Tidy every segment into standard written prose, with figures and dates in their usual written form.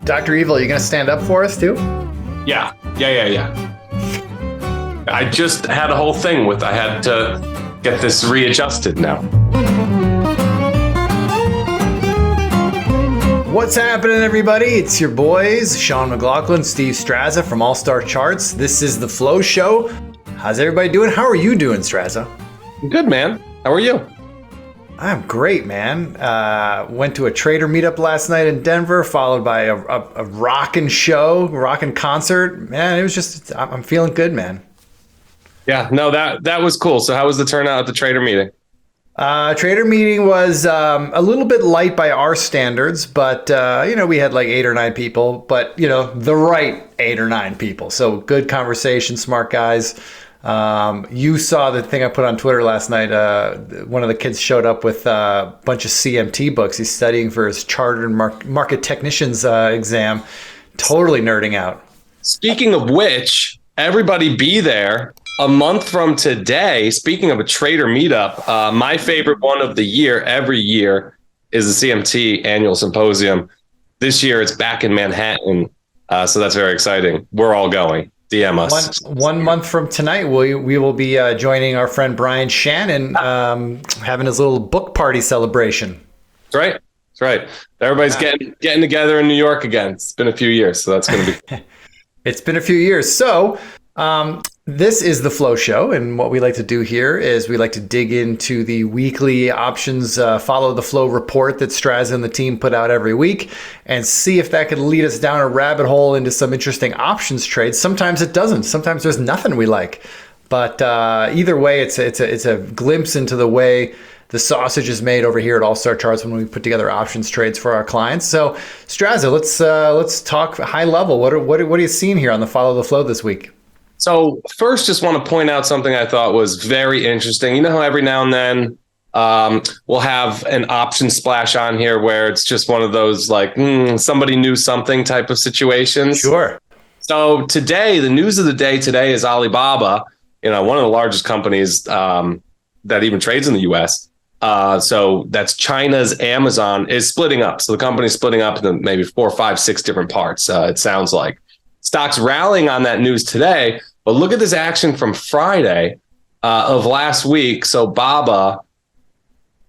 Dr. Evil, you going to stand up for us too? Yeah. I just had a whole thing I had to get this readjusted now. What's happening, everybody? It's your boys, Sean McLaughlin, Steve Straza from All Star Charts. This is the Flow Show. How's everybody doing? How are you doing, Straza? Good, man. How are you? I'm great, man. Went to a trader meetup last night in Denver, followed by a rockin' show, rockin' concert. Man, it was just, I'm feeling good, man. Yeah, no, that was cool. So how was the turnout at the trader meeting? Trader meeting was a little bit light by our standards, but we had like 8 or 9 people, but the right 8 or 9 people. So good conversation, smart guys. You saw the thing I put on Twitter last night. One of the kids showed up with a bunch of CMT books. He's studying for his chartered market technician's exam. Totally nerding out. Speaking of which, everybody be there. A month from today, speaking of a trader meetup, my favorite one of the year, every year, is the CMT annual symposium. This year, it's back in Manhattan, so that's very exciting. We're all going. DM us. One month from tonight, we will be joining our friend Brian Shannon, having his little book party celebration. That's right. Everybody's getting together in New York again. It's been a few years, so that's going to be. It's been a few years. So this is the Flow Show, and what we like to do here is we like to dig into the weekly options, follow the flow report that Straza and the team put out every week, and see if that could lead us down a rabbit hole into some interesting options trades. Sometimes it doesn't. Sometimes there's nothing we like. But either way, it's a glimpse into the way the sausage is made over here at All Star Charts when we put together options trades for our clients. So Straza, let's talk high level. What are you seeing here on the Follow the Flow this week? So first, just want to point out something I thought was very interesting. You know how every now and then we'll have an option splash on here where it's just one of those like somebody knew something type of situations. Sure. So today, the news of the day today is Alibaba, one of the largest companies that even trades in the U.S. So that's China's Amazon is splitting up. So the company's splitting up into maybe 4, 5, 6 different parts. It sounds like stocks rallying on that news today. But look at this action from Friday of last week. So Baba,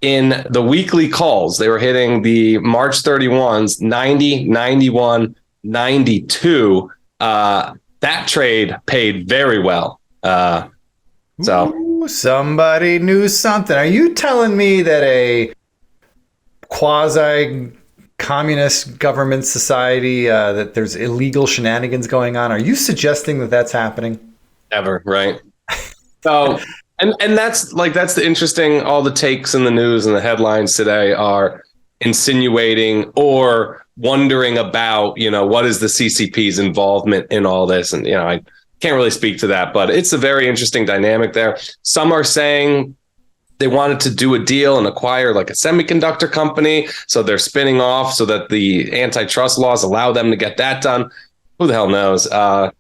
in the weekly calls, they were hitting the March 31s, 90, 91, 92. That trade paid very well. Ooh, somebody knew something. Are you telling me that a quasi-communist government society, that there's illegal shenanigans going on? Are you suggesting that that's happening? Ever, right? So, and that's the interesting, all the takes in the news and the headlines today are insinuating or wondering about, what is the CCP's involvement in all this? And, I can't really speak to that, but it's a very interesting dynamic there. Some are saying they wanted to do a deal and acquire like a semiconductor company. So they're spinning off so that the antitrust laws allow them to get that done. Who the hell knows? Yeah,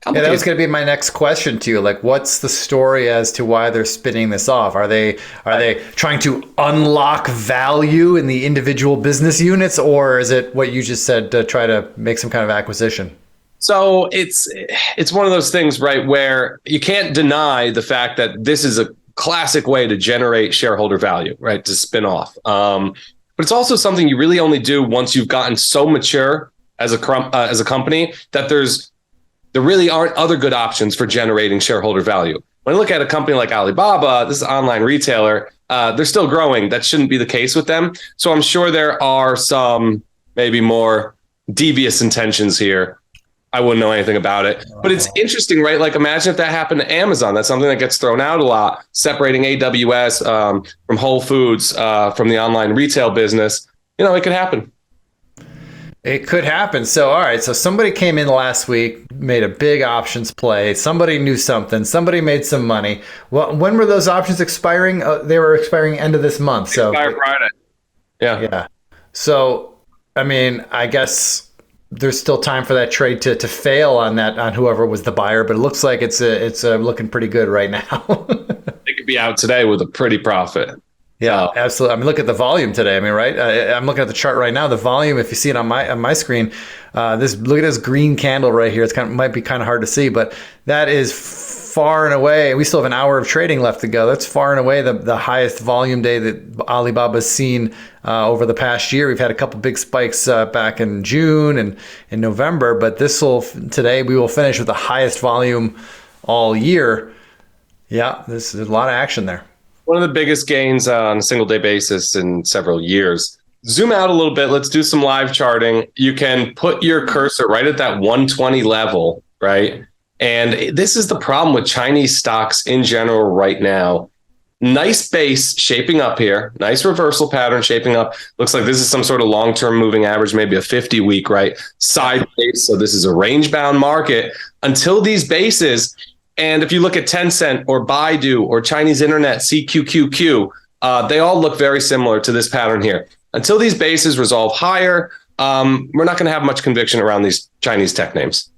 that was going to be my next question to you. Like, what's the story as to why they're spinning this off? Are they trying to unlock value in the individual business units, or is it what you just said, to try to make some kind of acquisition? So it's one of those things, right, where you can't deny the fact that this is a classic way to generate shareholder value, right, to spin off. But it's also something you really only do once you've gotten so mature as a company that there really aren't other good options for generating shareholder value. When I look at a company like Alibaba, this is an online retailer, they're still growing. That shouldn't be the case with them. So I'm sure there are some maybe more devious intentions here. I wouldn't know anything about it. But it's interesting, right? Like, imagine if that happened to Amazon. That's something that gets thrown out a lot, separating AWS from Whole Foods, from the online retail business. It could happen. It could happen. So, all right. So somebody came in last week, made a big options play. Somebody knew something. Somebody made some money. Well, when were those options expiring? They were expiring end of this month. So Friday. Yeah. So, I mean, I guess there's still time for that trade to fail on whoever was the buyer, but it looks like it's looking pretty good right now. They could be out today with a pretty profit. Yeah, absolutely. I mean, look at the volume today. I mean, right? I'm looking at the chart right now. The volume, if you see it on my screen, this look at this green candle right here. It's might be kind of hard to see, but that is far and away. We still have an hour of trading left to go. That's far and away the highest volume day that Alibaba's seen over the past year. We've had a couple big spikes back in June and in November, but today we will finish with the highest volume all year. Yeah, there's a lot of action there. One of the biggest gains on a single day basis in several years. Zoom out a little bit. Let's do some live charting. You can put your cursor right at that 120 level, right? And this is the problem with Chinese stocks in general right now. Nice base shaping up here. Nice reversal pattern shaping up. Looks like this is some sort of long-term moving average, maybe a 50-week, right? Side base. So this is a range-bound market until these bases. And if you look at Tencent or Baidu or Chinese Internet, CQQQ, they all look very similar to this pattern here. Until these bases resolve higher, we're not going to have much conviction around these Chinese tech names.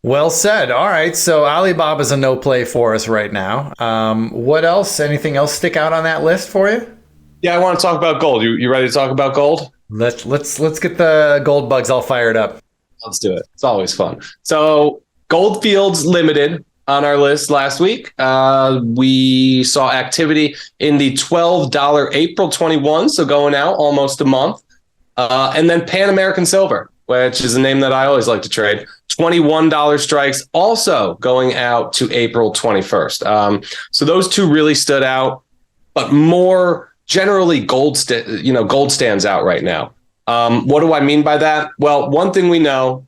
Well said. All right. So Alibaba's a no play for us right now. What else? Anything else stick out on that list for you? Yeah, I want to talk about gold. You ready to talk about gold? Let's get the gold bugs all fired up. Let's do it. It's always fun. So Goldfields Limited on our list last week. We saw activity in the $12 April 21, so going out almost a month. And then Pan American Silver, which is a name that I always like to trade. $21 strikes, also going out to April 21st. So those two really stood out, but more generally, gold stands out right now. What do I mean by that? Well, one thing we know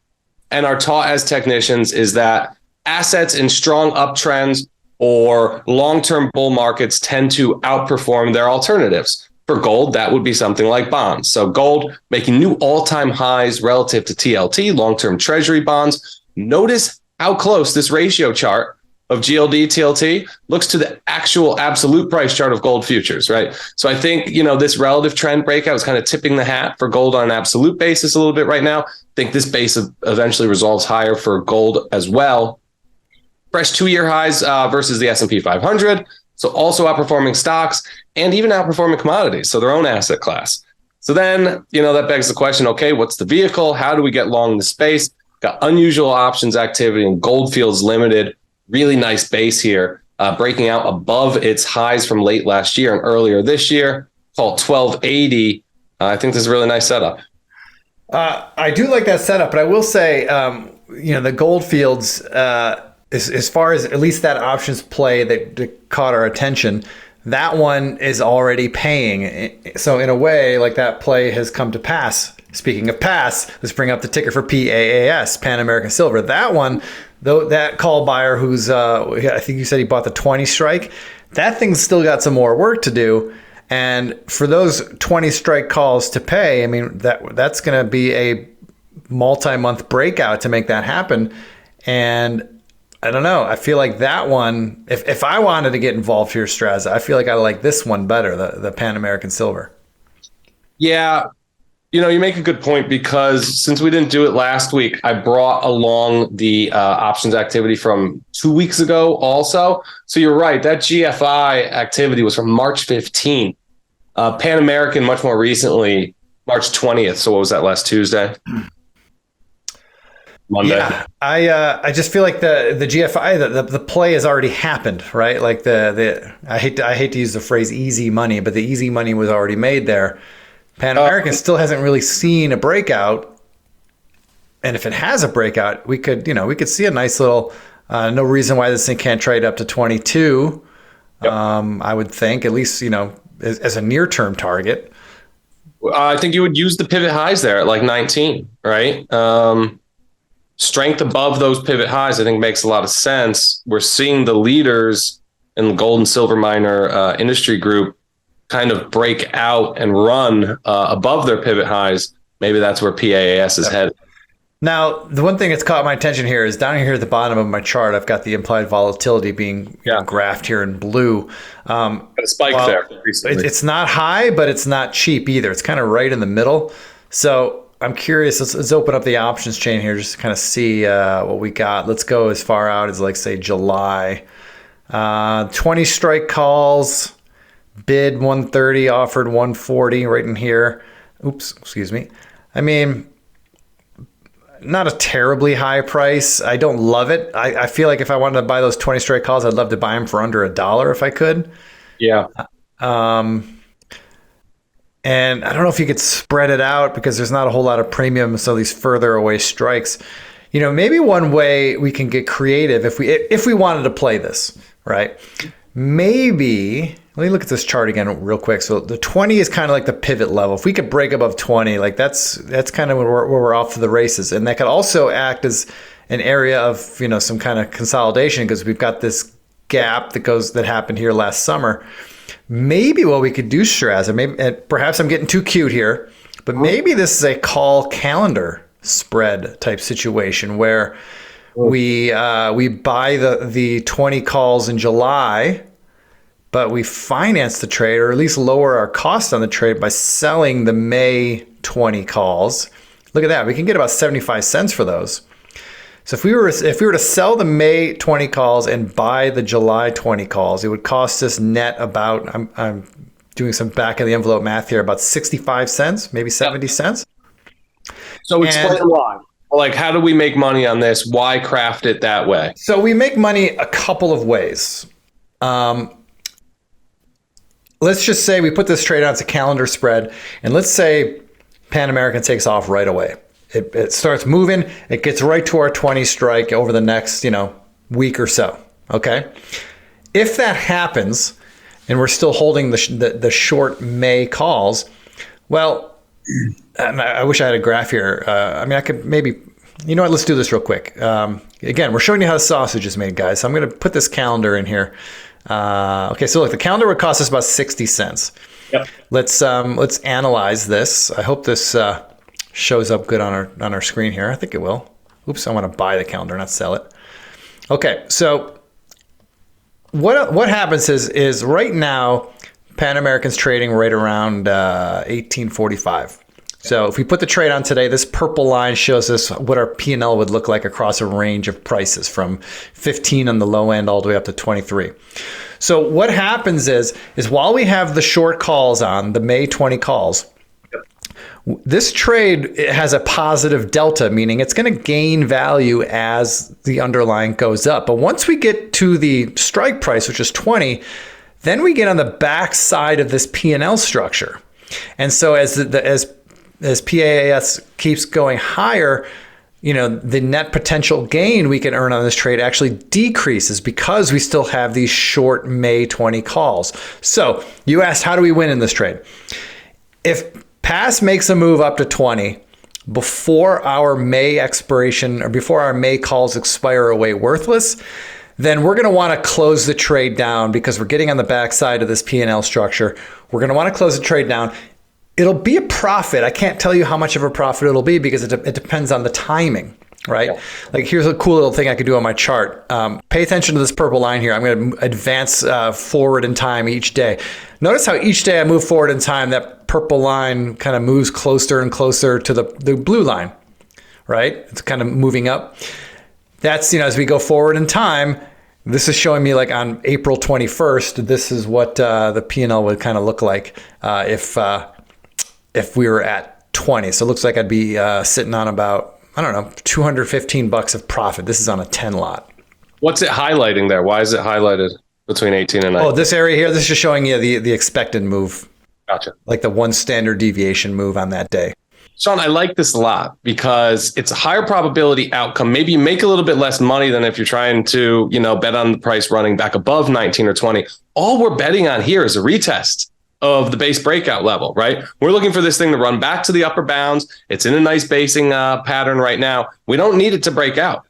and are taught as technicians is that assets in strong uptrends or long-term bull markets tend to outperform their alternatives. For gold, that would be something like bonds. So gold making new all-time highs relative to TLT, long-term treasury bonds. Notice how close this ratio chart of GLD TLT looks to the actual absolute price chart of gold futures, right? So I think, this relative trend breakout is kind of tipping the hat for gold on an absolute basis a little bit right now. I think this base eventually resolves higher for gold as well. Fresh 2-year highs versus the S&P 500. So also outperforming stocks and even outperforming commodities. So their own asset class. So then, that begs the question, okay, what's the vehicle? How do we get long the space? Got unusual options activity in Goldfields Limited. Really nice base here, breaking out above its highs from late last year and earlier this year, called 1280. I think this is a really nice setup. I do like that setup, but I will say, the Goldfields, as far as at least that options play that caught our attention, that one is already paying. So in a way, like that play has come to pass. Speaking of pass, let's bring up the ticker for PAAS, Pan American Silver. That one, though, that call buyer who's, I think you said he bought the 20 strike, that thing's still got some more work to do. And for those 20 strike calls to pay, I mean, that's going to be a multi-month breakout to make that happen. And I don't know. I feel like that one, if I wanted to get involved here, Straz, I feel like I like this one better, the Pan American Silver. Yeah. You make a good point, because since we didn't do it last week, I brought along the options activity from 2 weeks ago also. So you're right. That GFI activity was from March 15th. Pan American much more recently, March 20th. So what was that, last Tuesday? Monday. Yeah, I just feel like the GFI, the play has already happened, right? Like I hate to use the phrase easy money, but the easy money was already made there. Pan American still hasn't really seen a breakout, and if it has a breakout, we could see a nice little. No reason why this thing can't trade up to 22. Yep. I would think, at least as a near term target. I think you would use the pivot highs there at like 19, right? Strength above those pivot highs, I think, makes a lot of sense. We're seeing the leaders in the gold and silver miner industry group kind of break out and run above their pivot highs. Maybe that's where PAAS is headed. Now, the one thing that's caught my attention here is down here at the bottom of my chart, I've got the implied volatility being graphed here in blue. Got a spike there recently. It's not high, but it's not cheap either. It's kind of right in the middle. So I'm curious. Let's open up the options chain here just to kind of see what we got. Let's go as far out as, like, say, July. 20 strike calls. bid 130, offered 140 right in here. Oops, excuse me. I mean, not a terribly high price. I don't love it. I feel like if I wanted to buy those 20 strike calls, I'd love to buy them for under $1 if I could. Yeah. And I don't know if you could spread it out because there's not a whole lot of premium. So these further away strikes, maybe one way we can get creative if we wanted to play this, right? Maybe let me look at this chart again real quick. So the 20 is kind of like the pivot level. If we could break above 20, like that's kind of where we're off to the races. And that could also act as an area of, some kind of consolidation because we've got this gap that happened here last summer. Maybe what we could do, Straz, and perhaps I'm getting too cute here, but maybe this is a call calendar spread type situation where we buy the 20 calls in July, but we finance the trade or at least lower our cost on the trade by selling the May 20 calls. Look at that. We can get about 75 cents for those. So if we were to sell the May 20 calls and buy the July 20 calls, it would cost us net about, I'm doing some back of the envelope math here, about 65 cents, maybe 70 cents. So explain why. Like, how do we make money on this? Why craft it that way? So we make money a couple of ways. Let's just say we put this trade on, it's a calendar spread, and let's say Pan American takes off right away. It starts moving. It gets right to our 20 strike over the next, week or so. Okay. If that happens and we're still holding the short May calls, well, and I wish I had a graph here. I could maybe, let's do this real quick. Again, we're showing you how the sausage is made, guys. So I'm going to put this calendar in here. Okay. So look, the calendar would cost us about 60 cents. Yep. Let's analyze this. I hope this, shows up good on our screen here. I think it will. Oops, I want to buy the calendar, not sell it. Okay, so what happens is right now Pan American's trading right around 1845. So if we put the trade on today, this purple line shows us what our P&L would look like across a range of prices from 15 on the low end all the way up to 23. So what happens is while we have the short calls on, the May 20 calls, this trade has a positive delta, meaning it's going to gain value as the underlying goes up. But once we get to the strike price, which is 20, then we get on the back side of this P&L structure. And so as PAS keeps going higher, the net potential gain we can earn on this trade actually decreases because we still have these short May 20 calls. So you asked, how do we win in this trade? If PAS makes a move up to 20 before our May expiration or before our May calls expire away worthless, then we're going to want to close the trade down because we're getting on the backside of this P&L structure. We're going to want to close the trade down. It'll be a profit. I can't tell you how much of a profit it'll be because it depends on the timing, right? Yeah. Like here's a cool little thing I could do on my chart. Pay attention to this purple line here. I'm going to advance forward in time each day. Notice how each day I move forward in time, that purple line kind of moves closer and closer to the blue line, right? It's kind of moving up. That's, as we go forward in time, this is showing me like on April 21st, this is what the P&L would kind of look like if we were at 20. So it looks like I'd be sitting on about, I don't know, $215 of profit. This is on a 10 lot. What's it highlighting there? Why is it highlighted between 18 and 19? Oh, this area here, this is just showing you the expected move. Gotcha. Like the one standard deviation move on that day. Sean, I like this a lot because it's a higher probability outcome. Maybe you make a little bit less money than if you're trying to, bet on the price running back above 19 or 20. All we're betting on here is a retest of the base breakout level, right? We're looking for this thing to run back to the upper bounds. It's in a nice basing pattern right now. We don't need it to break out.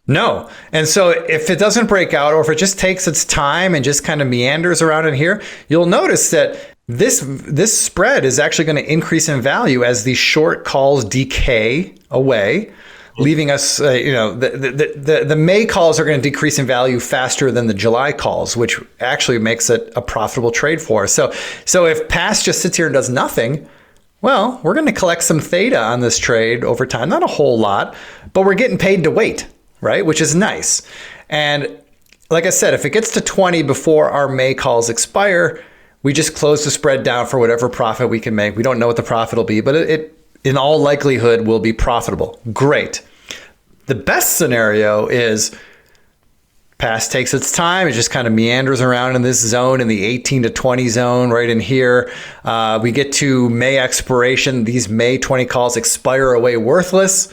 No. And so if it doesn't break out or if it just takes its time and just kind of meanders around in here, you'll notice that this spread is actually going to increase in value as these short calls decay away, leaving us, the May calls are going to decrease in value faster than the July calls, which actually makes it a profitable trade for us. So if PAS just sits here and does nothing, well, we're going to collect some theta on this trade over time. Not a whole lot, but we're getting paid to wait, right? Which is nice. And like I said, if it gets to 20 before our May calls expire, We just close the spread down for whatever profit we can make. We don't know what the profit will be, but it in all likelihood will be profitable. Great. The best scenario is pass takes its time. It just kind of meanders around in this zone, in the 18 to 20 zone, right in here. We get to May expiration. These May 20 calls expire away worthless.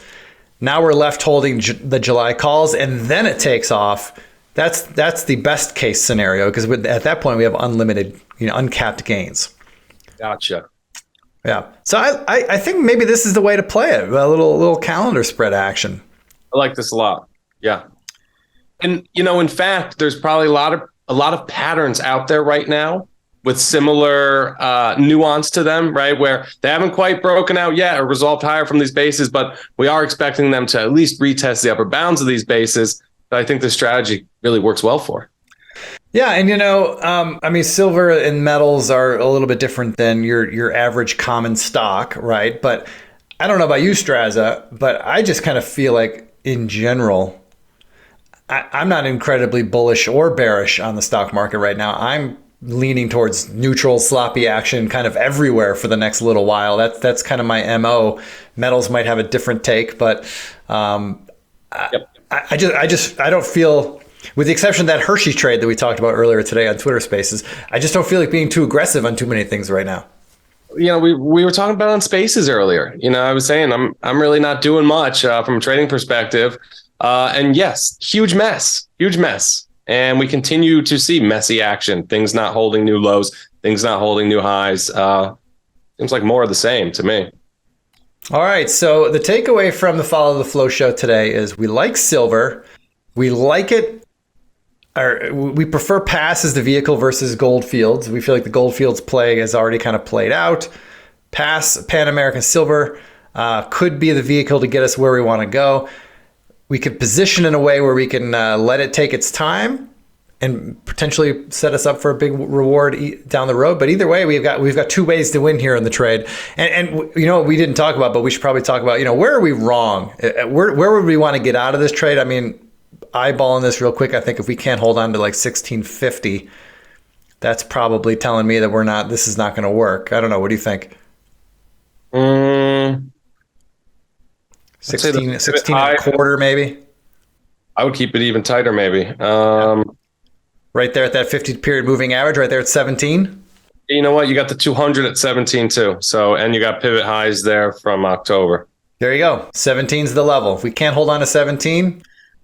Now we're left holding the July calls, and then it takes off. That's the best case scenario, because at that point we have unlimited, uncapped gains. Gotcha. Yeah. So I think maybe this is the way to play it. A little calendar spread action. I like this a lot. Yeah. And, in fact, there's probably a lot of patterns out there right now with similar nuance to them, right? Where they haven't quite broken out yet or resolved higher from these bases, but we are expecting them to at least retest the upper bounds of these bases. But I think the strategy really works well for. Yeah, and silver and metals are a little bit different than your average common stock, right? But I don't know about you, Straza, but I just kind of feel like in general, I'm not incredibly bullish or bearish on the stock market right now. I'm leaning towards neutral, sloppy action kind of everywhere for the next little while. That's kind of my MO. Metals might have a different take, but Yep. I don't feel, with the exception of that Hershey trade that we talked about earlier today on Twitter Spaces, I just don't feel like being too aggressive on too many things right now. We were talking about on Spaces earlier. I was saying I'm really not doing much from a trading perspective. And yes, huge mess. And we continue to see messy action, things not holding new lows, things not holding new highs. Seems like more of the same to me. All right. So the takeaway from the Follow the Flow show today is we like silver. We like it. Or we prefer pass as the vehicle versus gold fields. We feel like the gold fields play has already kind of played out. Pass, Pan American silver could be the vehicle to get us where we want to go. We could position in a way where we can let it take its time and potentially set us up for a big reward down the road. But either way, we've got two ways to win here in the trade. And what we didn't talk about, but we should probably talk about, where are we wrong? Where would we want to get out of this trade? I mean, eyeballing this real quick, I think if we can't hold on to like 1650, that's probably telling me that this is not going to work. I don't know. What do you think? 16 and a quarter, maybe. I would keep it even tighter, maybe. Right there at that 50-period moving average, right there at 17. You know what? You got the 200 at 17 too. So, and you got pivot highs there from October. There you go. 17's the level. If we can't hold on to 17,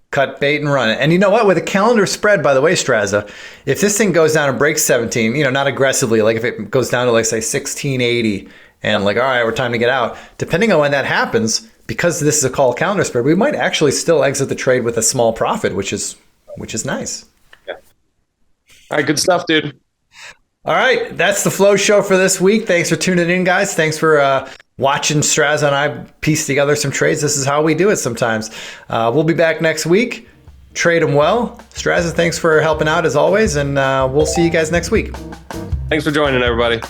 cut bait and run it. And you know what? With a calendar spread, by the way, Straza, if this thing goes down and breaks 17, not aggressively, like if it goes down to like say 1680 and like, all right, we're time to get out. Depending on when that happens, because this is a call calendar spread, we might actually still exit the trade with a small profit, which is nice. Yeah. All right, good stuff, dude. All right, that's the Flow Show for this week. Thanks for tuning in, guys. Thanks for watching Straza and I piece together some trades. This is how we do it sometimes. We'll be back next week. Trade them well. Straza, thanks for helping out as always, and we'll see you guys next week. Thanks for joining, everybody.